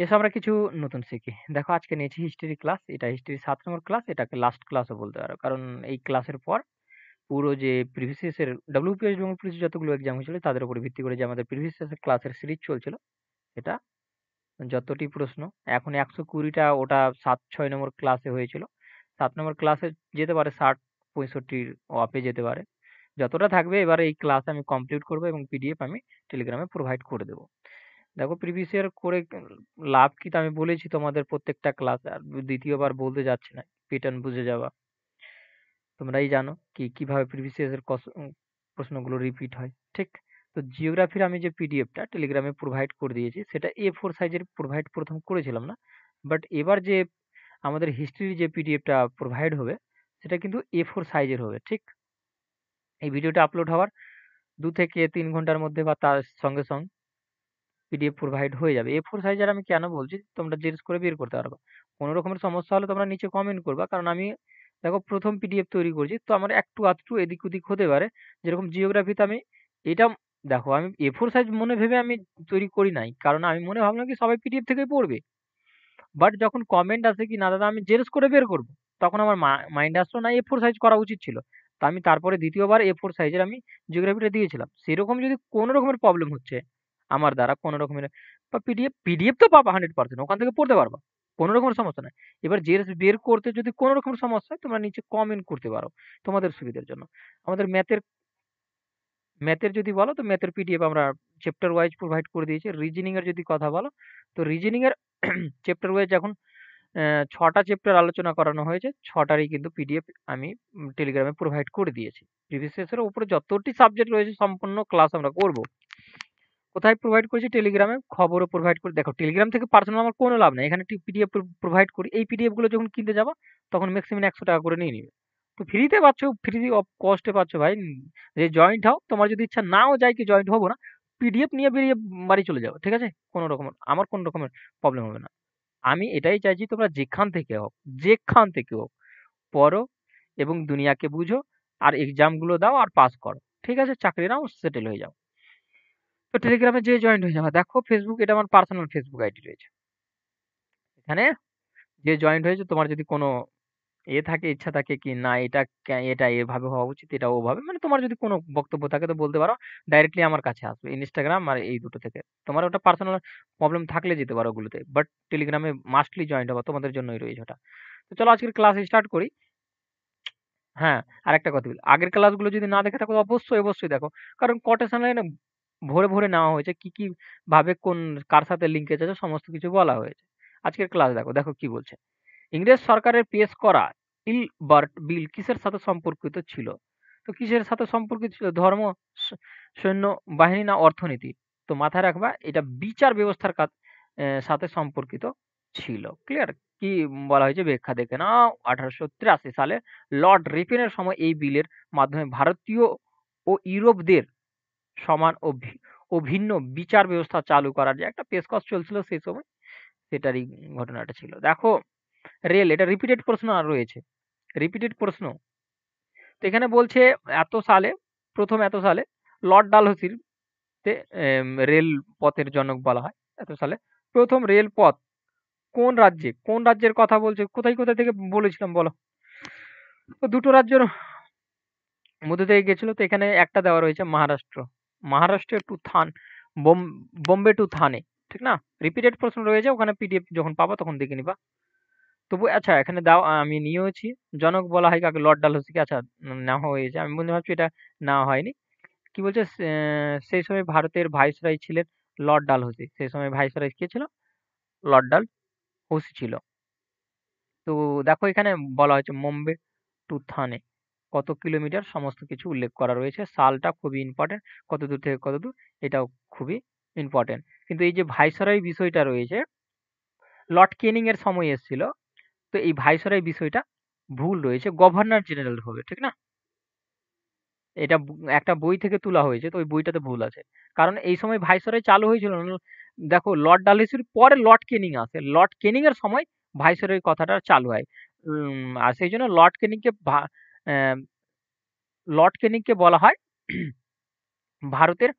এসো আমরা কিছু নতুন শিখি। দেখো আজকে নিয়েছি হিস্ট্রি ক্লাস। এটা হিস্ট্রির ৭ নম্বর ক্লাস। এটাকে লাস্ট ক্লাসও বলতে পারো। কারণ এই ক্লাসের পর পুরো যে প্রিভিয়াস ইয়ার্স এর WPS এবং পুলিশ যতগুলো এক্সাম হয়েছিল তাদের উপর ভিত্তি করে যে আমাদের প্রিভিয়াস ইয়ার্স এর ক্লাসের সিরিজ চলছিল, সেটা যতটি প্রশ্ন এখন ১২০ টা ওটা ৭-৬ নম্বর ক্লাসে হয়েছিল। ৭ নম্বর ক্লাসে যেতে পারে ৬০-৬৫ অফে যেতে পারে। যতটা থাকবে এবারে এই ক্লাস আমি কমপ্লিট করব এবং পিডিএফ আমি টেলিগ্রামে প্রোভাইড করে দেব। দেখো প্রিভিয়াস ইয়ার করে লাভ কি, তো আমি বলেছি তোমাদের প্রত্যেকটা ক্লাস, আর দ্বিতীয়বার বলতে যাচ্ছি না, প্যাটার্ন বুঝে যাওয়া। তোমরাই জানো কি কিভাবে প্রিভিয়াস ইয়ার প্রশ্নগুলো রিপিট হয়, ঠিক? তো জিওগ্রাফির আমি যে পিডিএফটা টেলিগ্রামে প্রোভাইড করে দিয়েছি সেটা A4 সাইজের প্রোভাইড প্রথম করেছিলাম না, বাট এবার যে আমাদের হিস্ট্রির যে পিডিএফটা প্রোভাইড হবে সেটা কিন্তু A4 সাইজের হবে, ঠিক? এই ভিডিওটা আপলোড হওয়ার 2 থেকে 3 ঘন্টার মধ্যে বা তার সঙ্গে সঙ্গে পিডিএফ প্রোভাইড হয়ে যাবে। A4 সাইজের আমি কেন বলছি, তোমরা জেরক্স করে বের করতে পারবা। কোনো রকমের সমস্যা হলে তোমরা নিচে কমেন্ট করবা, কারণ আমি দেখো প্রথম পিডিএফ তৈরি করছি, তো আমার একটু আধটু এদিক ওদিক হতে পারে। যেরকম জিওগ্রাফিতে আমি এটা দেখো আমি A4 সাইজ মনে ভেবে আমি তৈরি করি নাই, কারণ আমি মনে ভাবলাম কি সবাই পিডিএফ থেকেই পড়বে। বাট যখন কমেন্ট আসে কি না দাদা আমি জেরক্স করে বের করব, তখন আমার মাইন্ডে আসলো না A4 সাইজ করা উচিত ছিল। তো আমি তারপরে দ্বিতীয়বার A4 সাইজের আমি জিওগ্রাফিটা দিয়েছিলাম। সেরকম যদি কোনো রকমের প্রবলেম হচ্ছে আমার দ্বারা, কোনো রকমের বা পিডিএফ তো পাবা 100%, ওখান থেকে পড়তে পারবা, কোনো রকমের সমস্যা নাই। এবার জেরক্স বের করতে যদি কোনো রকমের সমস্যা হয় তোমরা নিচে কমেন্ট করতে পারো তোমাদের সুবিধার জন্য। আমাদের ম্যাথের যদি বলো তো ম্যাথের পিডিএফ আমরা চ্যাপ্টার ওয়াইজ প্রোভাইড করে দিয়েছি। রিজনিং এর যদি কথা বলো তো রিজনিং এর চ্যাপ্টার ওয়াইজ এখন ৬টা চ্যাপ্টার আলোচনা করানো হয়েছে। ৬টারই কিন্তু পিডিএফ আমি টেলিগ্রামে প্রোভাইড করে দিয়েছি। প্রিভিয়াস ইয়ার্স এর উপরে যতটি সাবজেক্ট রয়েছে সম্পূর্ণ ক্লাস আমরা করব। কোথায় প্রোভাইড করেছি? টেলিগ্রামে খবরও প্রোভাইড করে। দেখো টেলিগ্রাম থেকে পার্সোনাল আমার কোনো লাভ নাই। এখানে পিডিএফ প্রোভাইড করি। এই পিডিএফ গুলো যখন কিনতে যাবা তখন ম্যাক্সিমাম ১০০ টাকা করে নিয়ে নিবে। তো ফ্রিতে পাচ্ছ, ফ্রি অফ কস্টে পাচ্ছ ভাই। যে জয়েন্ট হও, তোমার যদি ইচ্ছা নাও যায় কি জয়েন্ট হবো না, পিডিএফ নিয়ে বেরিয়ে বাড়ি চলে যাও, ঠিক আছে? কোনো রকমের আমার কোনো রকমের প্রবলেম হবে না। আমি এটাই চাইছি তোমরা যেখান থেকে হোক পড়ো এবং দুনিয়াকে বুঝো, আর এক্সাম গুলো দাও আর পাস করো, ঠিক আছে? চাকরি নাও, সেটেল হয়ে যাও। তো টেলিগ্রামে যে জয়েন্ট হয়ে যাবে, দেখো ফেসবুক, এটা আমার পার্সোনাল ফেসবুক আইডি রয়েছে। এখানে যে জয়েন্ট হয়েছে তোমার যদি কোনো থাকে, ইচ্ছা থাকে কি না এটা এটা এভাবে হওয়া উচিত, এটা ওভাবে, মানে তোমার যদি কোনো বক্তব্য থাকে তো বলতে পারো। ডাইরেক্টলি আমার কাছে আসবে, ইনস্টাগ্রাম আর এই দুটো থেকে। তোমার ওটা পার্সোনাল প্রবলেম থাকলে যেতে পারো ওগুলোতে, বাট টেলিগ্রামে মাস্টলি জয়েন্ট হবা, তোমাদের জন্যই রয়েছে ওটা। তো চলো আজকের ক্লাস স্টার্ট করি। হ্যাঁ, আরেকটা কথা বলি, আগের ক্লাসগুলো যদি না দেখে থাকো তো অবশ্যই দেখো। কারণ কোটেশনে না ভরে নেওয়া হয়েছে, কি ভাবে কোন কার সাথে লিঙ্কেজ আছে সমস্ত কিছু বলা হয়েছে। আজকের ক্লাস দেখো, দেখো কি বলছে। ইংরেজ সরকারের পেশ করা ইলবার্ট বিল কিসের সাথে সম্পর্কিত ছিল? তো কিসের সাথে সম্পর্কিত ছিল? ধর্ম, সৈন্য বাহিনী না অর্থনীতি? তো মাথায় রাখবা এটা বিচার ব্যবস্থার সাথে সম্পর্কিত ছিল। ক্লিয়ার? কি বলা হয়েছে ব্যাখ্যা দেখে নাও। 1883 সালে লর্ড রিপেনের সময় এই বিলের মাধ্যমে ভারতীয় ও ইউরোপদের সমান ও ভিন্ন বিচার ব্যবস্থা চালু করার যে একটা পেশকশ চলছিল সেই সময়, সেটারই ঘটনাটা ছিল। দেখো রেল, এটা রিপিটেড প্রশ্ন আর রয়েছে, রিপিটেড প্রশ্ন। তো এখানে বলছে এত সালে লর্ড ডালহৌসির তে রেল পথের জনক বলা হয়। এত সালে প্রথম রেল পথ কোন রাজ্যের কথা বলছে, কোথায় থেকে বলেছিলাম বলো? তো দুটো রাজ্যের মধ্যে থেকে গেছিল। তো এখানে একটা দেওয়া রয়েছে মহারাষ্ট্র। মহারাষ্ট্র টু বোম্বে টু থানে, ঠিক না? রিপিটেড প্রশ্ন রয়েছে, ওখানে পিডিএফ যখন পাবা তখন দেখে নিবা। তবু আচ্ছা এখানে দাও, আমি নিয়েওছি। জনক বলা হয় কাকে? লর্ড ডালহৌসিকে। আচ্ছা নেওয়া হয়েছে, আমি মনে ভাবছি এটা নেওয়া হয়নি। কি বলছে? সেই সময় ভারতের ভাইসরয় ছিলেন লর্ড ডালহৌসি। সেই সময় ভাইসরয় কে ছিল? লর্ড ডালহৌসি ছিল। তো দেখো এখানে বলা হয়েছে মুম্বে টু থানে কত কিলোমিটার, সমস্ত কিছু উল্লেখ করা রয়েছে। সালটা খুবই ইম্পর্টেন্ট, কত দূর থেকে কত দূর, এটাও খুবই ইম্পর্টেন্ট। কিন্তু এই যে ভাইসরয় বিষয়টা রয়েছে, লর্ড কেনিং এর সময় এসেছিল। তো এই ভাইসরয় বিষয়টা ভুল রয়েছে, গভর্নর জেনারেল হবে, ঠিক না? এটা একটা বই থেকে তোলা হয়েছে, তো ওই বইটাতে ভুল আছে। কারণ এই সময় ভাইসরয় চালু হয়েছিল না। দেখো লর্ড ডালহৌসির পরে লর্ড কেনিং আসে, লর্ড কেনিং এর সময় ভাইসরয় কথাটা চালু হয়। আর সেই জন্য লর্ড কেনিংকে বলা হয় ভারতের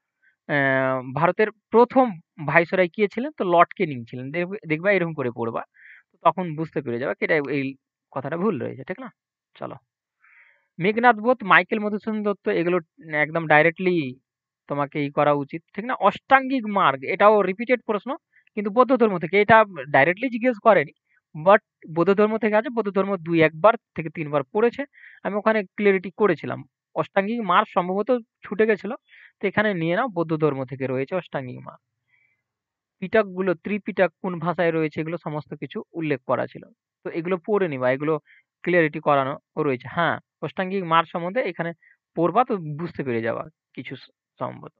ভারতের প্রথম ভাইসরয় কে ছিলেন? তো লর্ড ক্যানিং ছিলেন। দেখবা এরকম করে পড়বা। তো তখন বুঝতে পেরে যাবা কি এটা এই কথাটা ভুল রয়েছে। ঠিক না? চলো। মেঘনাদ বধ, মাইকেল মধুসূদন দত্ত এগুলো একদম ডাইরেক্টলি তোমাকে করা উচিত। ঠিক না? অষ্টাঙ্গিক মার্গ এটাও রিপিটেড প্রশ্ন কিন্তু বৌদ্ধ ধর্ম থেকে। এটা ডাইরেক্টলি জিজ্ঞেস করেনি। বাট বৌদ্ধ ধর্ম থেকে আছে। বৌদ্ধ ধর্ম ২-১ বার থেকে ৩ বার পড়েছে। আমি ওখানে ক্লিয়ারিটি করেছিলাম। অষ্টাঙ্গিক মার্গ সম্ভবত ছুটে গেছিল। তো এখানে নিয়ে নাও বৌদ্ধ ধর্ম থেকে রয়েছে অষ্টাঙ্গিক মার্গ। পিটকগুলো ত্রিপিটক কোন ভাষায় রয়েছে এগুলো সমস্ত কিছু উল্লেখ করা ছিল। তো এগুলো পড়ে নিবা। এগুলো ক্লিয়ারিটি করানো রয়েছে। হ্যাঁ, অষ্টাঙ্গিক মার্গ সম্বন্ধে এখানে পড়বা তো বুঝতে পেরে যাবা কিছু সম্ভবত।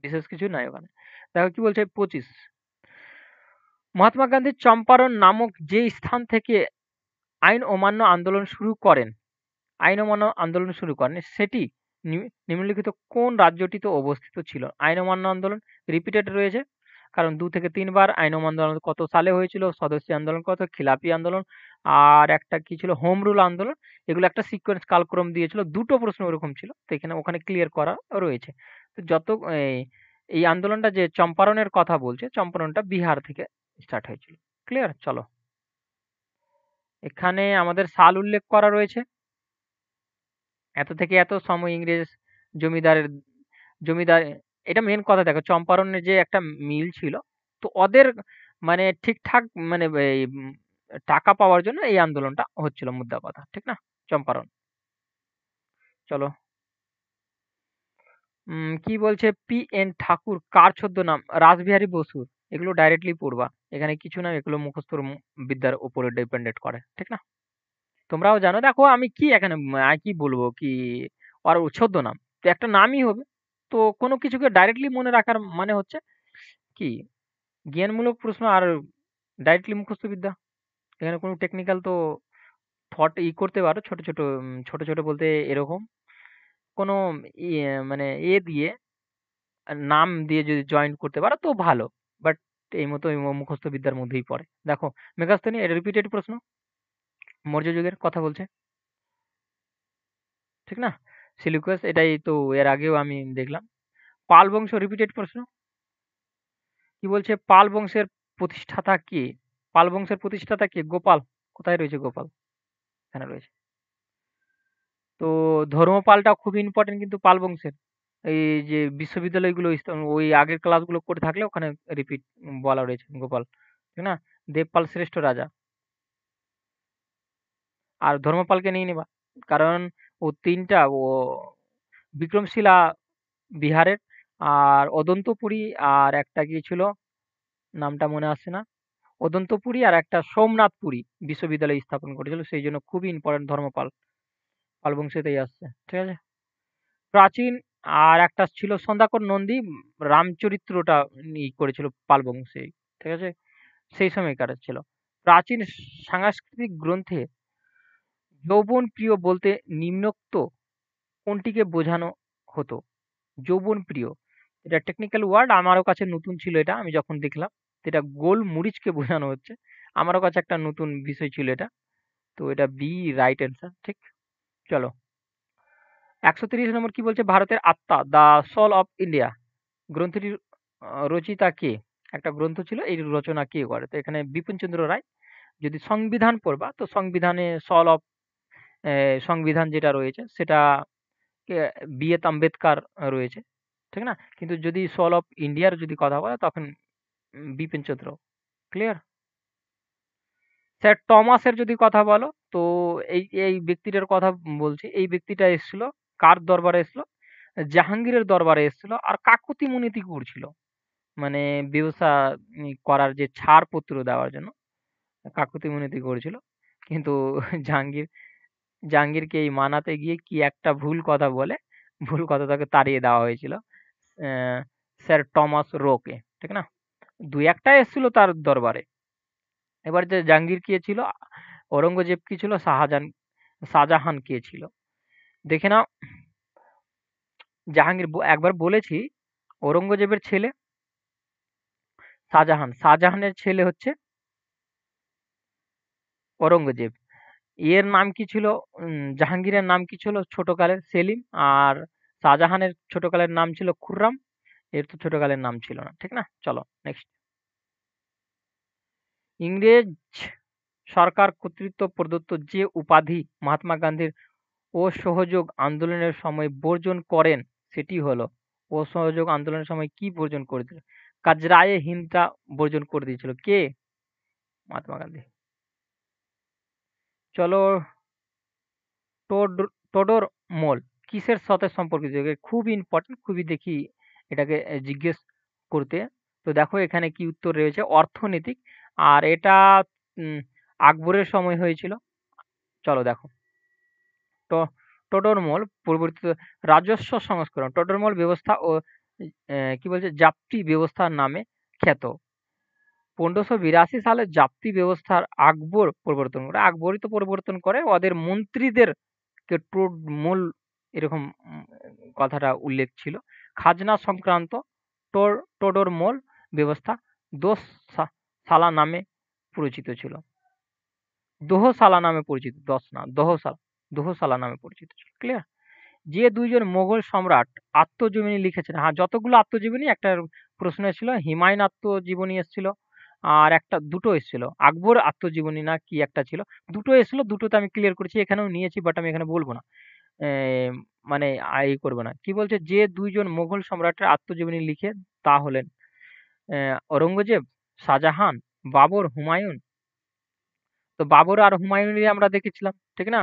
বিশেষ কিছু নাই ওখানে। দেখো কি বলছে ২৫ মহাত্মা গান্ধী চম্পারণ নামক যে স্থান থেকে আইন অমান্য আন্দোলন শুরু করেন আইন অমান্য আন্দোলন শুরু করেন সেটি নিম্নলিখিত কোন রাজ্যটিতে অবস্থিত ছিল? আইন অমান্য আন্দোলন রিপিটেড রয়েছে কারণ ২ থেকে ৩ বার আইন অমান্য আন্দোলন কত সালে হয়েছিল, স্বদেশী আন্দোলন কত, খিলাফি আন্দোলন আর একটা কি ছিল হোম রুল আন্দোলন। এগুলো একটা সিকোয়েন্স কালক্রম দিয়েছিল। ২ টো প্রশ্ন ওরকম ছিল। তো এখানে ওখানে ক্লিয়ার করা রয়েছে। তো যত এই আন্দোলনটা যে চম্পারণের কথা বলছে, চম্পারণটা বিহার থেকে স্টার্ট হয়েছিল। ক্লিয়ার? চলো। এখানে আমাদের সাল উল্লেখ করা রয়েছে। এত থেকে এত সময় ইংরেজ জমিদারের জমিদার এটা মেন কথা দেখো চম্পারণের যে একটা মিল ছিল তো ওদের মানে ঠিকঠাক মানে এই টাকা পাওয়ার জন্য এই আন্দোলনটা হচ্ছিল মুদ্রা কথা ঠিক না চম্পারণ চলো কি বলছে পি এন ঠাকুর কার ছদ্মনাম রাসবিহারী বসুর এগুলো ডাইরেক্টলি পড়বা এখানে কিছু না এগুলো মুখস্থ বিদ্যার উপরে ডিপেন্ডেন্ট করে ঠিক না তোমরাও জানো দেখো আমি কি এখানে কি বলবো কি ওর ছদ্মনাম তো একটা নামই হবে তো কোনো কিছুকে ডাইরেক্টলি মনে রাখার মানে হচ্ছে কি জ্ঞানমূলক প্রশ্ন আর ডাইরেক্টলি মুখস্থ বিদ্যা এখানে কোনো টেকনিক্যাল তো থট করতে পারো ছোট ছোট ছোট ছোট বলতে এরকম কোনো মানে দিয়ে নাম দিয়ে যদি জয়েন করতে পারো তো ভালো বাট এই মতো এই মুখস্থ বিদ্যার মধ্যেই পড়ে দেখো মেগাস্থানি এটা রিপিটেড প্রশ্ন মৌর্য যুগের কথা বলছে ঠিক না সিলিকুয়াস এটাই তো এর আগেও আমি দেখলাম পাল বংশ রিপিটেড প্রশ্ন কি বলছে পাল বংশের প্রতিষ্ঠাতা কে পাল বংশের প্রতিষ্ঠাতা কে গোপাল কোথায় রয়েছে গোপাল এখানে রয়েছে তো ধর্মপালটা খুব ইম্পর্টেন্ট কিন্তু পাল বংশের এই যে বিশ্ববিদ্যালয়গুলো ওই আগের ক্লাসগুলো করে থাকলে ওখানে রিপিট বলা রয়েছে গোপাল ঠিক না দেবপাল শ্রেষ্ঠ রাজা আর ধর্মপালকে নিয়ে নিবা কারণ ও তিনটা ও বিক্রমশিলা বিহারের আর অদন্তপুরী আর একটা কি ছিল নামটা মনে আসছে না অদন্তপুরী আর একটা সোমনাথপুরী বিশ্ববিদ্যালয় স্থাপন করেছিল সেই জন্য খুবই ইম্পর্টেন্ট ধর্মপাল পাল বংশতেই আসছে ঠিক আছে প্রাচীন আর একটা ছিল সন্ধ্যাকর নন্দী রামচরিত্রটা করেছিল পাল বংশে ঠিক আছে সেই সময়কার ছিল প্রাচীন সাংস্কৃতিক গ্রন্থে যৌবন প্রিয় বলতে নিম্নোক্ত কোনটিকে বোঝানো হতো যৌবন প্রিয় এটা টেকনিক্যাল ওয়ার্ড আমারও কাছে নতুন ছিল এটা আমি যখন দেখলাম এটা গোল মরিচকে বোঝানো হচ্ছে আমারও কাছে একটা নতুন বিষয় ছিল এটা তো এটা বি রাইট অ্যান্সার ঠিক চলো ১৩০ নম্বর কি বলছে ভারতের আত্মা দ্য সোল অফ ইন্ডিয়া গ্রন্থটির রচিতা কে একটা গ্রন্থ ছিল এই রচনা কে করে তো এখানে বিপিনচন্দ্র রায় যদি সংবিধান পড়বা তো সংবিধানে সল অফ সংবিধান যেটা রয়েছে সেটা বি এত আম্বেদকর রয়েছে ঠিক না কিন্তু যদি সল অফ ইন্ডিয়ার যদি কথা বলে তখন বিপিনচন্দ্র ক্লিয়ার স্যার টমাসের যদি কথা বলো তো এই এই ব্যক্তিটার কথা বলছি এই ব্যক্তিটা এসেছিল কার দরবারে এসেছিল জাহাঙ্গীরের দরবারে এসেছিল আর কাকুতি মিনতি করছিল মানে ব্যবসা করার যে ছাড়পত্র দেওয়ার জন্য কাকুতি মিনতি করেছিল কিন্তু জাহাঙ্গীর জাহাঙ্গীরকে এই মানাতে গিয়ে কি একটা ভুল কথা বলে ভুল কথা তাকে তাড়িয়ে দেওয়া হয়েছিল স্যার টমাস রোকে ঠিক না দুই একটা এসেছিল তার দরবারে এবার যে জাহাঙ্গীর কে ছিল ঔরঙ্গজেব কি ছিল শাহজাহান কে ছিল দেখে নাও জাহাঙ্গীর একবার বলেছি ঔরঙ্গজেবের ছেলে শাহজাহানের ছেলে হচ্ছে ঔরঙ্গজেব এর নাম কি ছিল জাহাঙ্গীরের নাম কি ছিল ছোটকালের সেলিম আর শাহজাহানের ছোটকালের নাম ছিল খুররাম এর তো ছোটকালের নাম ছিল না, ঠিক না? চলো নেক্সট। ইংরেজ সরকার কর্তৃক প্রদত্ত যে উপাধি মহাত্মা গান্ধীর অসহযোগ আন্দোলনের সময় বর্জন করেন সেটি হলো, অসহযোগ আন্দোলনের সময় কি বর্জন করেছিল? কাজরায়ে হিন্দটা বর্জন করে দিয়েছিল কে? মহাত্মা গান্ধী। চলো, টোডর মল কিসের সাথে সম্পর্কিত? খুব ইম্পর্টেন্ট, খুবই দেখি এটাকে জিজ্ঞেস করতে। তো দেখো এখানে কি উত্তর রয়েছে, অর্থনৈতিক। আর এটা উম, আকবরের সময় হয়েছিল। চলো দেখো, টোডরমল পরিবর্তিত রাজস্ব সংস্করণ, টোডরমল ব্যবস্থা ও কি বলছে জাপ্তি ব্যবস্থার নামে খ্যাত। 1582 সালে জাপ্তি ব্যবস্থার আকবর পরিবর্তন করে, আকবরই তো পরিবর্তন করে, ওদের মন্ত্রীদের কে টোডরমল এরকম কথাটা উল্লেখ ছিল। খাজনা সংক্রান্ত টোডরমল ব্যবস্থা দোস সালা নামে পরিচিত ছিল। দোহসালা নামে পরিচিত, দশ না দোহসালা, দোহসালা নামে পরিচিত ছিল। ক্লিয়ার? যে দুইজন মোগল সম্রাট আত্মজীবনী লিখেছেন, হ্যাঁ যতগুলো আত্মজীবনী, একটা প্রশ্ন এসেছিল হিমায়ুন আত্মজীবনী এসেছিল, আর একটা দুটো এসেছিল আকবর আত্মজীবনী না কি একটা ছিল, দুটো এসেছিল, দুটোতে আমি ক্লিয়ার করেছি, এখানেও নিয়েছি, বাট আমি এখানে বলবো না। মানে করবো না। কি বলছে, যে দুইজন মোগল সম্রাটের আত্মজীবনী লিখে তা হলেন ঔরঙ্গজেব, শাহজাহান, বাবর, হুমায়ুন। তো বাবর আর হুমায়ুনেরই আমরা দেখেছিলাম, ঠিক না?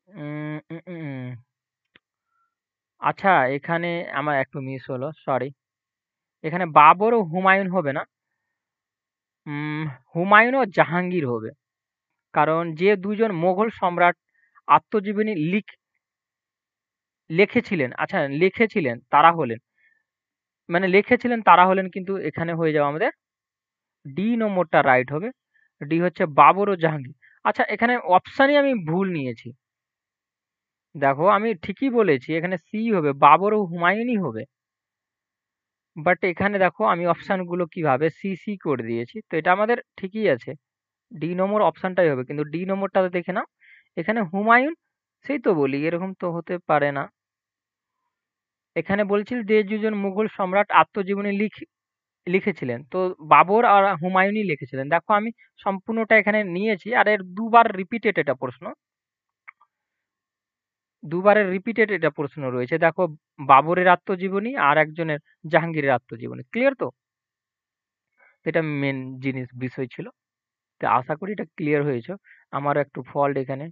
উম, উম, উম, উম। আচ্ছা, এখানে আমার একটু মিস হলো, সরি। এখানে বাবর ও হুমায়ুন হবে না, উম, হুমায়ুন ও জাহাঙ্গীর হবে। কারণ যে দুইজন মোগল সম্রাট আত্মজীবনী লিখেছিলেন, আচ্ছা লিখেছিলেন তারা হলেন, মানে লিখেছিলেন তারা হলেন, কিন্তু এখানে হয়ে যাবে আমাদের ডি নম্বরটা রাইট হবে। ডি হচ্ছে বাবর ও জাহাঙ্গীর। আচ্ছা, এখানে অপশানই আমি ভুল নিয়েছি। দেখো আমি ঠিকই বলেছি, এখানে সি হবে, বাবর ও হুমায়ুনই হবে। বাট এখানে দেখো আমি অপশানগুলো কিভাবে সি সি করে দিয়েছি, তো এটা আমাদের ঠিকই আছে। ডি নম্বর অপশানটাই হবে, কিন্তু ডি নম্বরটাতে দেখে নাও, এখানে হুমায়ুন, সেই তো বলি এরকম তো হতে পারে না। এখানে বলছিল যে দুজন মুঘল সম্রাট আত্মজীবনী লিখেছিলেন, তো বাবর আর হুমায়ুনই লিখেছিলেন। দেখো আমি সম্পূর্ণটা এখানে নিয়েছি, আর এর দুবার রিপিটেড এটা প্রশ্ন, দুবারের রিপিটেড এটা প্রশ্ন রয়েছে। দেখো, বাবরের আত্মজীবনী আর একজনের জাহাঙ্গীরের আত্মজীবনী। ক্লিয়ার তো? এটা মেন জিনিস বিষয় ছিল। তো আশা করি এটা ক্লিয়ার হয়েছে। আমারও একটু ফল্ট এখানে,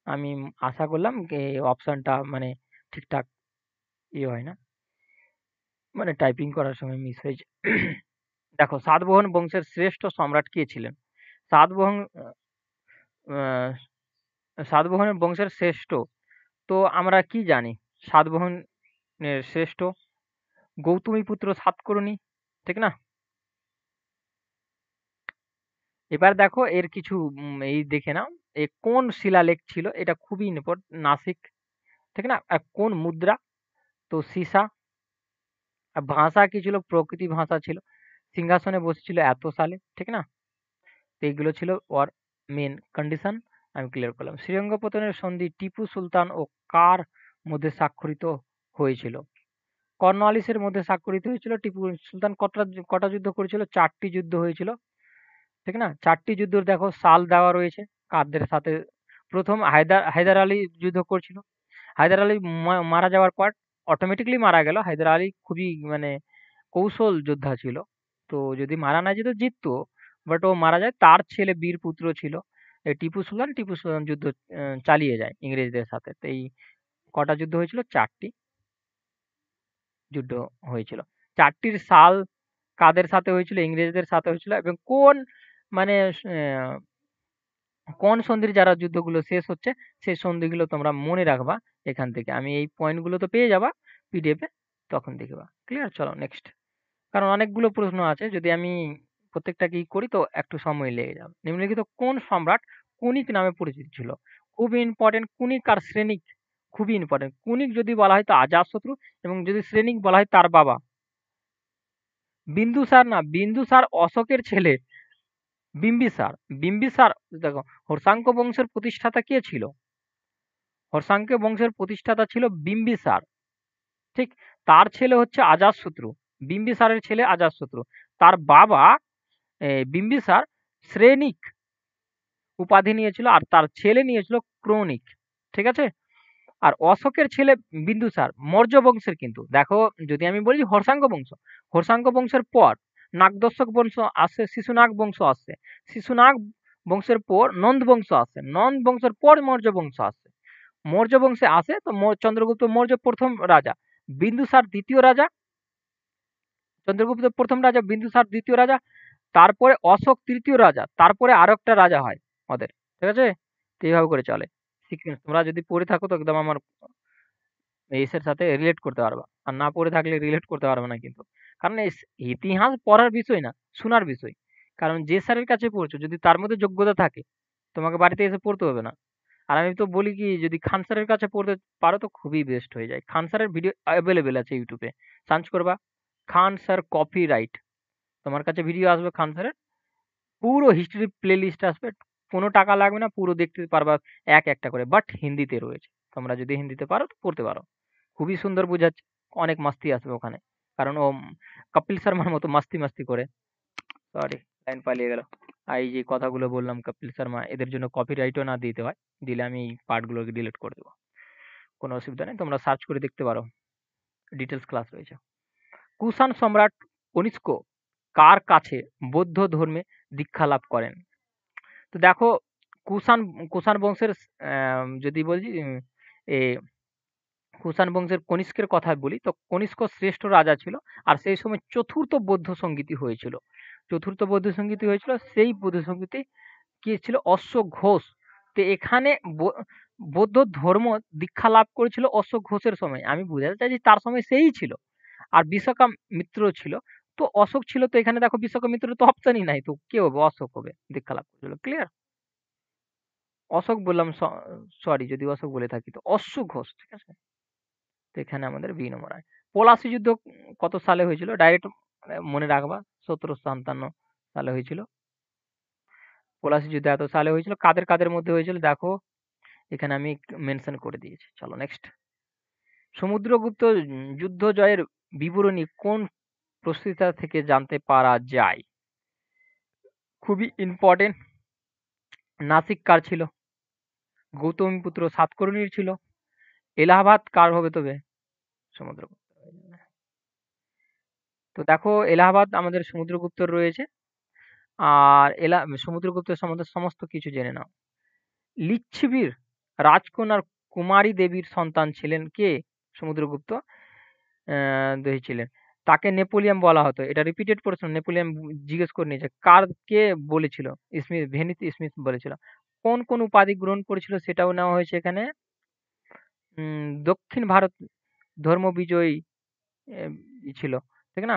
আমি আশা করলাম অপশনটা মানে ঠিকঠাক হয় না, মানে টাইপিং করার সময় মিস হয়েছে। দেখো, সাতবাহন বংশের শ্রেষ্ঠ সম্রাট কে ছিলেন? সাতবাহন আহ, সাতবাহনের বংশের শ্রেষ্ঠ, তো আমরা কি জানি? সাতবাহনের শ্রেষ্ঠ গৌতমীপুত্র সাতকর্ণী, ঠিক না? এবার দেখো এর কিছু এই দেখে নাও, কোন শিলালেখ ছিল, এটা খুবই ইম্পর্টেন্ট, নাসিক, ঠিক না? আর কোন মুদ্রা? তো সীসা। আর ভাষা কি ছিল? প্রকৃতি ভাষা ছিল। সিংহাসনে বসেছিল এত সালে, ঠিক না? তো এইগুলো ছিল ওর মেন কন্ডিশন, আমি ক্লিয়ার করলাম। শ্রীরঙ্গপতনের সন্ধি টিপু সুলতান ও কার মধ্যে স্বাক্ষরিত হয়েছিল? কর্নওয়ালিসের মধ্যে স্বাক্ষরিত হয়েছিল। টিপু সুলতান কটা কটা যুদ্ধ করেছিল? 4টি যুদ্ধ হয়েছিল, ঠিক না? 4টি যুদ্ধের দেখো সাল দেওয়া রয়েছে, কাদের সাথে। প্রথম হায়দার আলী যুদ্ধ করছিল। হায়দার আলী মারা যাওয়ার পর অটোমেটিক্যালি মারা গেল। হায়দার আলী খুবই মানে কৌশল যোদ্ধা ছিল। তো যদি মারা না যেত জিততো, বাট ও মারা যায়। তার ছেলে বীর পুত্র ছিল টিপু সুলতান যুদ্ধ চালিয়ে যায় ইংরেজদের সাথে। তো এই কটা যুদ্ধ হয়েছিল? 4টি যুদ্ধ হয়েছিল। 4টির সাল কাদের সাথে হয়েছিল? ইংরেজদের সাথে হয়েছিল। এবং কোন মানে আহ, কোন সন্ধির যারা যুদ্ধগুলো শেষ হচ্ছে, সেই সন্ধিগুলো তোমরা মনে রাখবা এখান থেকে। আমি এই পয়েন্টগুলো তো পেয়ে যাবা পিডিএফ এ, তখন দেখবা। ক্লিয়ার? চলো নেক্সট। কারণ অনেকগুলো প্রশ্ন আছে, যদি আমি প্রত্যেকটা কি করি তো একটু সময় লেগে যাবে। নিম্নলিখিত কোন সম্রাট কুনিক নামে পরিচিত ছিল? খুবই ইম্পর্টেন্ট, কুনিক আর শ্রেনিক, খুবই ইম্পর্টেন্ট। কুনিক যদি বলা হয় তো আজাতশত্রু, এবং যদি শ্রেনিক বলা হয় তার বাবা। বিন্দুসার না, বিন্দুসার অশোকের ছেলে। বিম্বিসার, বিম্বিসার। দেখো, হর্ষাঙ্ক বংশের প্রতিষ্ঠাতা কে ছিল? হর্ষাঙ্ক বংশের প্রতিষ্ঠাতা ছিল বিম্বিসার। ঠিক, তার ছেলে হচ্ছে অজাতশত্রু। বিম্বিসারের ছেলে অজাতশত্রু। তার বাবা বিম্বিসার শ্রেনিক উপাধি নিয়েছিল আর তার ছেলে নিয়েছিল ক্রনিক। ঠিক আছে? আর অশোকের ছেলে বিন্দুসার মৌর্য বংশের কিন্তু। দেখো, যদি আমি বলি হর্ষাঙ্ক বংশ, হর্ষাঙ্ক বংশের পর নাগদর্শক বংশ আসে, শিশুনাগ বংশ আসে, শিশুনাগ বংশের পর নন্দ বংশ আসে, নন্দ বংশের পর মৌর্য বংশ আসে, মৌর্য বংশে আসে তো চন্দ্রগুপ্ত মৌর্য প্রথম রাজা, বিন্দুসার দ্বিতীয় রাজা, চন্দ্রগুপ্ত প্রথম রাজা, বিন্দুসার দ্বিতীয় রাজা, তারপরে অশোক তৃতীয় রাজা, তারপরে আরো একটা রাজা হয় ওদের। ঠিক আছে? তো এইভাবে করে চলে সিকোয়েন্স। তোমরা যদি পড়ে থাকো তো একদম আমার এর সাথে রিলেট করতে পারবা, আর না পড়ে থাকলে রিলেট করতে পারবে না কিন্তু। কারণ ইতিহাস পড়ার বিষয় না, শোনার বিষয়। কারণ যে স্যারের কাছে পড়ছো যদি তার মধ্যে যোগ্যতা থাকে তোমাকে বাড়িতে এসে পড়তে হবে না। আর আমি তো বলি কি, যদি খান স্যারের কাছে পড়তে পারো তো খুবই বেস্ট হয়ে যায়। খান স্যারের ভিডিও অ্যাভেলেবেল আছে ইউটিউবে, সার্চ করবা খান স্যার কপিরাইট, তোমার কাছে ভিডিও আসবে খান স্যারের, পুরো হিস্ট্রি প্লে লিস্ট আসবে, কোনো টাকা লাগবে না, পুরো দেখতে পারবা একটা করে, বাট হিন্দিতে রয়েছে। তোমরা যদি হিন্দিতে পারো তো পড়তে পারো, খুবই সুন্দর বোঝাচ্ছে, অনেক মাস্তি আসবে ওখানে। কারণ ও কপিল শর্মার মতো মাস্তি মাস্তি করে। সরি, লাইন পালিয়ে গেল। আর এই যে কথাগুলো বললাম কপিল শর্মা, এদের জন্য কপিরাইটও না দিতে হয়, দিলে আমি এই পার্টগুলোকে ডিলিট করে দেবো। কোনো অসুবিধা নেই, তোমরা সার্চ করে দেখতে পারো, ডিটেলস ক্লাস রয়েছে। কুষাণ সম্রাট কনিষ্ক কার কাছে বৌদ্ধ ধর্মে দীক্ষা লাভ করেন? তো দেখো, কুষাণ কুষাণ বংশের যদি বলছি এ কুষাণ বংশের কনিষ্কের কথা বলি তো কনিষ্ক শ্রেষ্ঠ রাজা ছিল। আর সেই সময় চতুর্থ বৌদ্ধ সংগীতি হয়েছিল, চতুর্থ বৌদ্ধ সংগীতি হয়েছিল, সেই বৌদ্ধ সংগীতি কি ছিল? অশ্ব ঘোষ। তো এখানে বৌদ্ধ ধর্ম দীক্ষা লাভ করেছিল অশোক ঘোষের সময়। আমি বুঝাতে চাইছি তার সময় সেই ছিল। আর বিশাখা মিত্র ছিল। তো অশোক ছিল, তো এখানে দেখো বিশাখা মিত্র তো অপশনই নাই, তো কে হবে? অশোক হবে, দীক্ষা লাভ করেছিল। ক্লিয়ার? অশোক বললাম, সরি যদি অশোক বলে থাকি, তো অশ্ব ঘোষ। ঠিক আছে? তো এখানে আমাদের বি নম্বর হয়। পলাশী যুদ্ধ কত সালে হয়েছিল? ডাইরেক্ট মনে রাখবা, 1757 সালে হয়েছিল। পলাশী যুদ্ধ এত সালে হয়েছিল। কাদের কাদের মধ্যে হয়েছিল দেখো, এখানে আমি মেনশন করে দিয়েছি। চলো নেক্সট। সমুদ্রগুপ্ত যুদ্ধ জয়ের বিবরণী কোন প্রস্তুতা থেকে জানতে পারা যায়? খুবই ইম্পর্টেন্ট। নাসিক কার ছিল? গৌতমীপুত্র সাতকর্ণীর ছিল। এলাহাবাদ কার হবে তবে? সমুদ্রগুপ্ত। তো দেখো, এলাহাবাদ আমাদের সমুদ্রগুপ্তর রয়েছে। আর সমুদ্রগুপ্তের সম্বন্ধে সমস্ত কিছু জেনে নাও। লিচ্ছবির রাজকন্যার কুমারী দেবীর সন্তান ছিলেন কে? সমুদ্রগুপ্ত ছিলেন। তাকে নেপোলিয়ন বলা হতো। এটা রিপিটেড প্রশ্ন, নেপোলিয়ন জিজ্ঞেস করে নিয়েছে। কে বলেছিল? ভেনিস স্মিথ বলেছিল। কোন কোন উপাধি গ্রহণ করেছিল সেটাও নেওয়া হয়েছে এখানে। দক্ষিণ ভারত ধর্ম বিজয়ী ছিল। ঠিক না?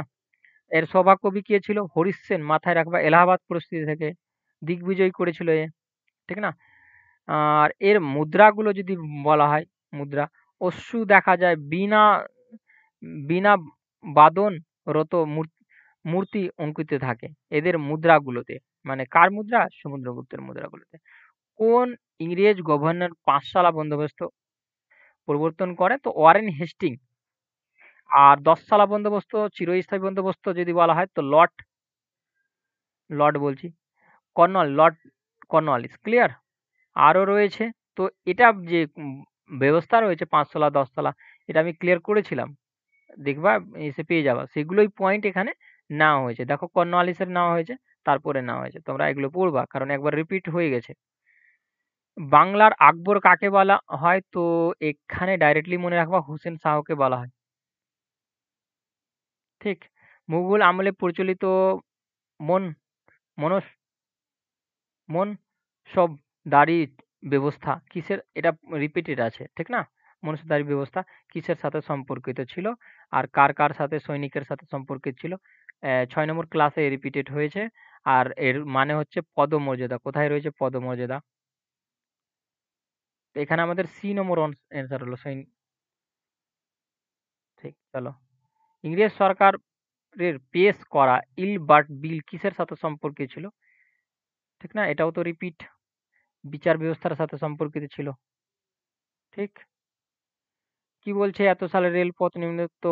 এর সভাকবি কে ছিল? হরিশ সেন, মাথায় রাখবা, এলাহাবাদ পরিস্থিতি থেকে দিগ্বিজয় করেছিল এ। ঠিক না? আর এর মুদ্রাগুলো যদি বলা হয়, মুদ্রা অশ্রু দেখা যায়, বীণা বীণা বাদন রত মূর্তি অঙ্কিত থাকে এদের মুদ্রাগুলোতে। মানে কার মুদ্রা? সমুদ্রগুপ্তের মুদ্রাগুলোতে। কোন ইংরেজ গভর্নর পাঁচশালা বন্দোবস্ত প্রবর্তন করে? তো ওয়ারেন হেস্টিং। আর 10 সালা বন্দোবস্ত, চিরস্থায়ী বন্দোবস্ত যদি বলা হয় তো লর্ড লর্ড বলছি লর্ড কর্নওয়ালিস। ক্লিয়ার? আরো রয়েছে। তো এটা যে ব্যবস্থা রয়েছে 5 সালা 10 সালা, এটা আমি ক্লিয়ার করেছিলাম, দেখবা এসে পেয়ে যাবা। সেগুলোই পয়েন্ট এখানে নেওয়া হয়েছে। দেখো, কর্নওয়ালিসের নেওয়া হয়েছে, তারপরে নেওয়া হয়েছে। তোমরা এগুলো পড়বা, কারণ একবার রিপিট হয়ে গেছে। বাংলার আকবর কাকে বলা হয়? তো এখানে ডাইরেক্টলি মনে রাখবা হোসেন শাহকে বলা হয়। ঠিক। মুঘল আমলে প্রচলিত মন মনস মনসবদারি ব্যবস্থা কিসের? এটা রিপিটেড আছে। ঠিক না? মনসবদারি ব্যবস্থা কিসের সাথে সম্পর্কিত ছিল? আর কার কার সাথে? সৈনিকের সাথে সম্পর্কিত ছিল। 6 নম্বর ক্লাসে রিপিটেড হয়েছে। আর এর মানে হচ্ছে পদমর্যাদা। কোথায় রয়েছে পদমর্যাদা? তো এখানে আমাদের সি নম্বর অ্যান্সার হলো ঠিক। চলো, ইংরেজ সরকারের পেশ করা ইলবার্ট বিল কিসের সাথে সম্পর্কিত ছিল? ঠিক না? এটাও তো রিপিট, বিচার ব্যবস্থার সাথে সম্পর্কিত ছিল। ঠিক? কি বলছে এত সালে রেলপথ নিম্নোক্ত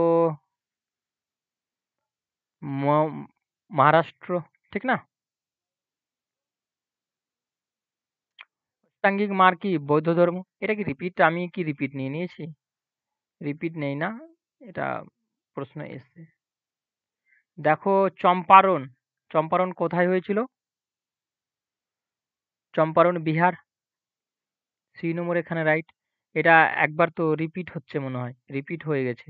ম- মহারাষ্ট্র, ঠিক না? সাংঘিক মার কি বৌদ্ধ ধর্ম? এটা কি রিপিট? আমি কি রিপিট নিয়ে নিয়েছি? রিপিট নেই না, এটা প্রশ্ন এসছে। দেখো, চম্পারণ, চম্পারণ কোথায় হয়েছিল? চম্পারণ বিহার, 3 নম্বর এখানে রাইট। এটা একবার তো রিপিট হচ্ছে মনে হয়, রিপিট হয়ে গেছে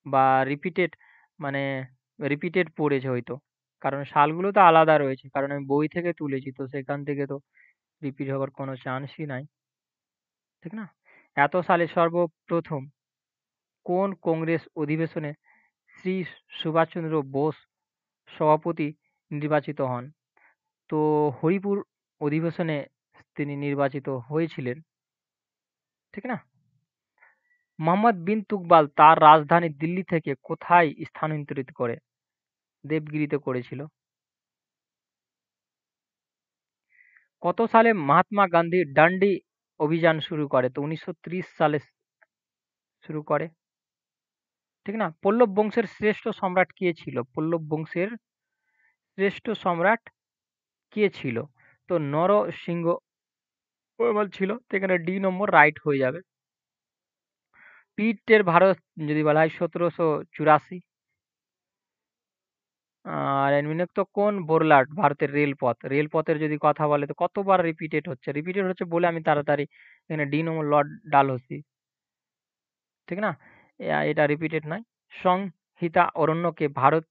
বা রিপিটেড, মানে রিপিটেড পড়েছে হয়তো, কারণ সালগুলো তো আলাদা রয়েছে, কারণ আমি বই থেকে তুলেছি, তো সেখান থেকে তো রিপিট হওয়ার কোনো চান্সই নাই, ঠিক না? এত সালে সর্বপ্রথম কোন কংগ্রেস অধিবেশনে শ্রী সুভাষচন্দ্র বোস সভাপতি নির্বাচিত হন? তো হরিপুর অধিবেশনে তিনি নির্বাচিত হয়েছিলেন, ঠিক না? মোহাম্মদ বিন তুগবাল তার রাজধানী দিল্লি থেকে কোথায় স্থানান্তরিত করে? দেবগিরিতে করেছিল। কত সালে মহাত্মা গান্ধী ডান্ডি অভিযান শুরু করে? তো 1930 সালে শুরু করে, ঠিক না? পল্লব বংশের শ্রেষ্ঠ সম্রাট কে ছিল? পল্লব বংশের শ্রেষ্ঠ সম্রাট কে ছিল? তো নরসিংহ বর্মন ছিল, তো এখানে ডি নম্বর রাইট হয়ে যাবে। পিটের ভারত যদি বলা হয় 1784। আর নিম্নোক্ত কোন বোরলাট ভারতের রেলপথ? রেলপথের যদি কথা বলে তো কতবার রিপিটেড হচ্ছে? রিপিটেড হচ্ছে বলে আমি তাড়াতাড়ি এখানে ডি নম্বর লর্ড ডালহৌসি, ঠিক না? এটা রিপিটেড নয়। সংহিতা অরণ্যকে ভারত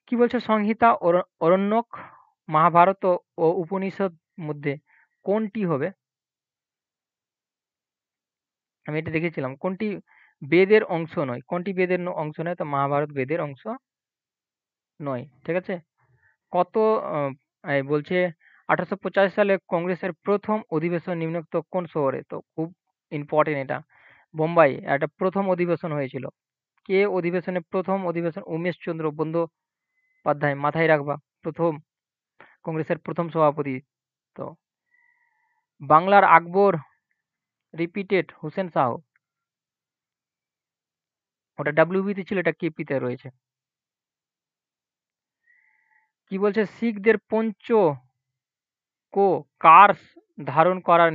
কি বলছে? সংহিতা অরণ্যক মহাভারত ও উপনিষদ মধ্যে কোনটি হবে? আমি এটা দেখেছিলাম। কোনটি বেদের অংশ নয়? কোনটি বেদের অংশ নয়? তো মহাভারত বেদের অংশ নয়, ঠিক আছে? কত বলছে 1885 সালে কংগ্রেসের প্রথম অধিবেশন নিম্নোক্ত কোন শহরে? তো খুব ইম্পর্টেন্ট এটা। বোম্বাই একটা প্রথম অধিবেশন হয়েছিল। কে অধিবেশনে প্রথম অধিবেশন? উমেশচন্দ্র বন্দ্যোপাধ্যায়, মাথায় রাখবা। প্রথম কংগ্রেসের প্রথম সভাপতি। তো বাংলার আকবর রিপিটেড হোসেন শাহ, ওটা ডাব্লিউবিতে ছিল, এটা কেপিতে রয়েছে। কি বলছে? শিখদের পঞ্চ কো কার্স ধারণ করার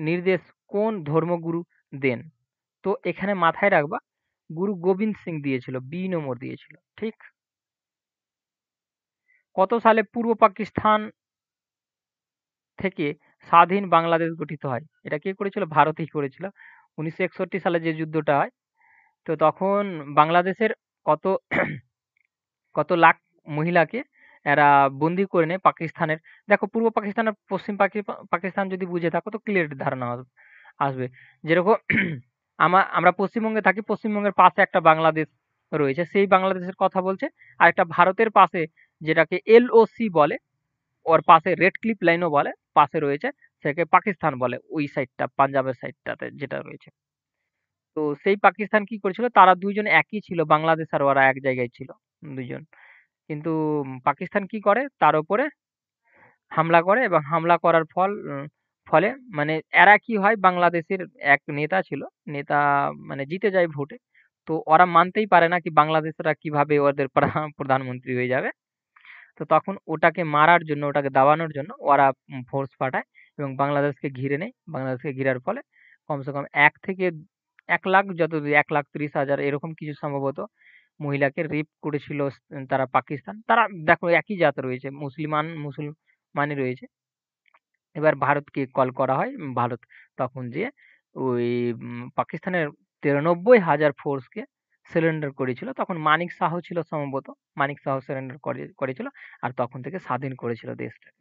নির্দেশ কোন ধর্মগুরু দেন? তো এখানে মাথায় রাখবা, গুরু গোবিন্দ সিং দিয়েছিল, বি নম্বর দিয়েছিল, ঠিক? কত সালে পূর্ব পাকিস্তান থেকে স্বাধীন বাংলাদেশ গঠিত হয়? এটা কে করেছিল? ভারতই করেছিল। 1961 সালে যে যুদ্ধটা হয়, তো তখন বাংলাদেশের কত কত লাখ মহিলাকে এরা বন্দি করে নেয় পাকিস্তানের। দেখো, পূর্ব পাকিস্তান আর পশ্চিম পাকিস্তান যদি বুঝে থাকো তো ক্লিয়ার ধারণা আসবে। যেরকম আমরা পশ্চিমবঙ্গে থাকি, পশ্চিমবঙ্গের পাশে একটা বাংলাদেশ রয়েছে, সেই বাংলাদেশের কথা বলছে। আর একটা ভারতের পাশে, যেটাকে এলওসি বলে, ওর পাশে রেড ক্লিফ লাইনও বলে, পাশে রয়েছে, সেটাকে পাকিস্তান বলে, ওই সাইডটা পাঞ্জাবের সাইডটাতে যেটা রয়েছে। তো সেই পাকিস্তান কি করেছিল, তারা দুইজন একই ছিল, বাংলাদেশ আর ওরা এক জায়গায় ছিল দুইজন। কিন্তু পাকিস্তান কি করে, তার উপরে হামলা করে, এবং হামলা করার ফলে মানে এরা কি হয়, বাংলাদেশের এক নেতা ছিল, নেতা মানে জিতে যায় ভোটে। তো ওরা মানতেই পারে না কি বাংলাদেশরা কিভাবে ওদের প্রধানমন্ত্রী হয়ে যাবে। তো তখন ওটাকে মারার জন্য, ওটাকে দাবানোর জন্য ওরা ফোর্স পাঠায় এবং বাংলাদেশকে ঘিরে নেয়। বাংলাদেশকে ঘিরার ফলে কমসে কম ১ থেকে ১ লাখ, যতদূর ১,৩০,০০০ এরকম কিছু সম্ভবত মহিলাকে রেপ করেছিল তারা পাকিস্তান। তারা দেখো একই জাত রয়েছে, মুসলমানই রয়েছে। এবার ভারতকে কল করা হয়। ভারত তখন যেয়ে ওই পাকিস্তানের ৯৩,০০০ ফোর্সকে সারেন্ডার করেছিল। তখন মানিক শাহ ছিল সম্ভবত। মানিক শাহ সারেন্ডার করেছিল। আর তখন থেকে স্বাধীন করেছিল দেশটাকে,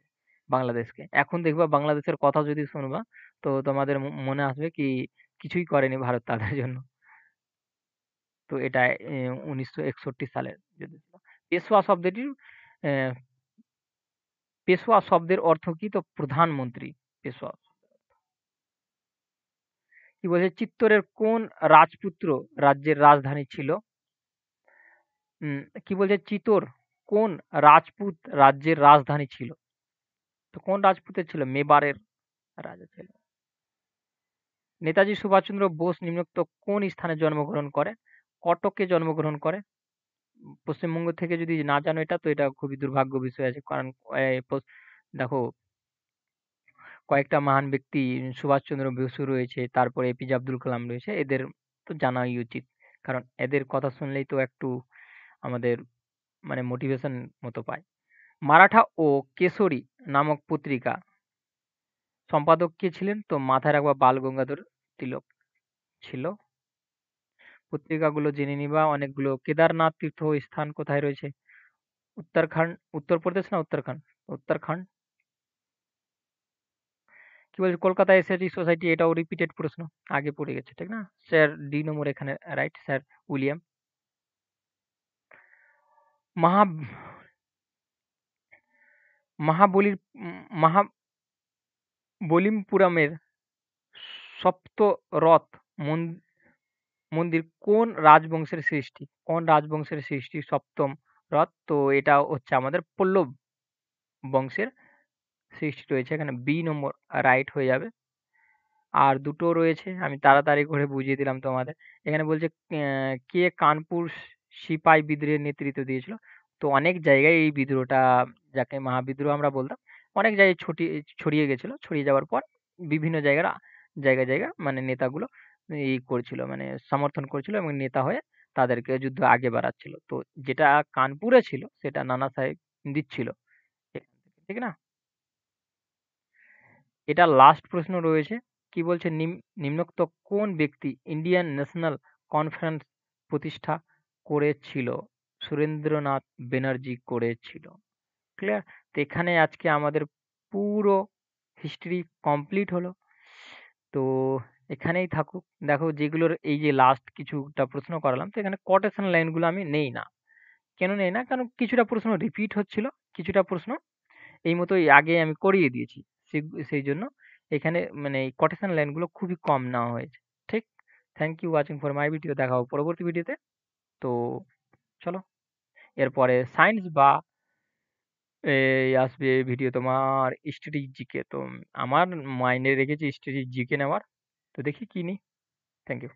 বাংলাদেশকে। এখন দেখবা বাংলাদেশের কথা যদি শুনবা, তো তোমাদের মনে আসবে কি কিছুই করেনি ভারত তাদের জন্য। তো এটা ১৯৬১ সালের যুদ্ধ ছিল। পেশোয়া শব্দটির অ্যা পেশোয়া শব্দের অর্থ কি? তো প্রধানমন্ত্রী। পেশোয়া কি বলছে? চিত্তরের কোন রাজপুত্র রাজ্যের রাজধানী ছিল? কি বলছে? চিতোর কোন রাজপুত রাজ্যের রাজধানী ছিল? তো কোন রাজপুতের ছিল? মেবারের রাজা ছিল। নেতাজি সুভাষচন্দ্র বোস নিম্নোক্ত কোন স্থানে জন্মগ্রহণ করেন? কটকে জন্মগ্রহণ করেন। পশ্চিমবঙ্গ থেকে যদি না জানো এটা, তো এটা খুবই দুর্ভাগ্য বিষয় আছে। কারণ দেখো, কয়েকটা মহান ব্যক্তি, সুভাষচন্দ্র বসু রয়েছে, তারপরে এপিজে আব্দুল কালাম রয়েছে। এদের তো জানাই উচিত। কারণ এদের কথা শুনলেই তো একটু আমাদের মানে মোটিভেশন মতো পায়। মারাঠা ও কেশরী নামক পত্রিকা সম্পাদক কে ছিলেন? তো মাথায় রাখবা, বাল গঙ্গাধর তিলক ছিল। পত্রিকাগুলো জেনে নিবা অনেকগুলো। কেদারনাথ তীর্থস্থান কোথায় রয়েছে? উত্তরাখণ্ড, উত্তরপ্রদেশ না উত্তরাখণ্ড? উত্তরাখণ্ড। কি বলছে? কলকাতা এশিয়াটিক সোসাইটি, এটাও রিপিটেড প্রশ্ন, আগে পড়ে গেছে, ঠিক না? স্যার ডি নম্বর এখানে রাইট, স্যার উইলিয়াম। মহা মহাবলীর মহাবলিপুরমের সপ্তরথ মন্দির কোন রাজবংশের সৃষ্টি? কোন রাজবংশের সৃষ্টি সপ্তম রথ? তো এটা হচ্ছে আমাদের পল্লব বংশের সৃষ্টি রয়েছে। এখানে বি নম্বর রাইট হয়ে যাবে। আর দুটো রয়েছে, আমি তাড়াতাড়ি করে বুঝিয়ে দিলাম তোমাদের। এখানে বলছে কে কানপুর সিপাই বিদ্রোহের নেতৃত্ব দিয়েছিল? তো অনেক জায়গায় এই বিদ্রোহটা, যাকে মহাবিদ্রোহ আমরা বলতাম, অনেক জায়গায় ছড়িয়ে গেছিল। ছড়িয়ে যাওয়ার পর বিভিন্ন জায়গায় মানে নেতাগুলো করছিল, মানে সমর্থন করছিল এবং নেতা হয়ে তাদেরকে যুদ্ধ আগে বাড়াচ্ছিল। তো যেটা কানপুরে ছিল সেটা নানা সাহেব দিচ্ছিল, ঠিক না? এটা লাস্ট প্রশ্ন রয়েছে। কি বলছে? নিম্নোক্ত কোন ব্যক্তি ইন্ডিয়ান ন্যাশনাল কনফারেন্স প্রতিষ্ঠা করেছিল? সুরেন্দ্রনাথ ব্যানার্জি করেছিল। ক্লিয়ার? তো এখানে আজকে আমাদের পুরো হিস্ট্রি কমপ্লিট হলো। তো এখানেই থাকুক। দেখো, যেগুলোর এই যে লাস্ট কিছুটা প্রশ্ন করালাম, তো এখানে কোটেশন লাইনগুলো আমি নেই না। কেন নেই না? কারণ কিছুটা প্রশ্ন রিপিট হচ্ছিল, কিছুটা প্রশ্ন এই মতোই আগে আমি করিয়ে দিয়েছি। সেই জন্য এখানে মানে এই কোটেশন লাইনগুলো খুবই কম নেওয়া হয়েছে। ঠিক? Thank you watching for my video. দেখা হবে পরবর্তী ভিডিওতে। তো চলো, এরপরে সায়েন্স বা আসবে ভিডিও তোমার স্ট্যাটিক জিকে। তো আমার মাইন্ডে রেখেছি স্ট্যাটিক জিকে নেওয়ার। তো দেখি কি নিই। Thank you.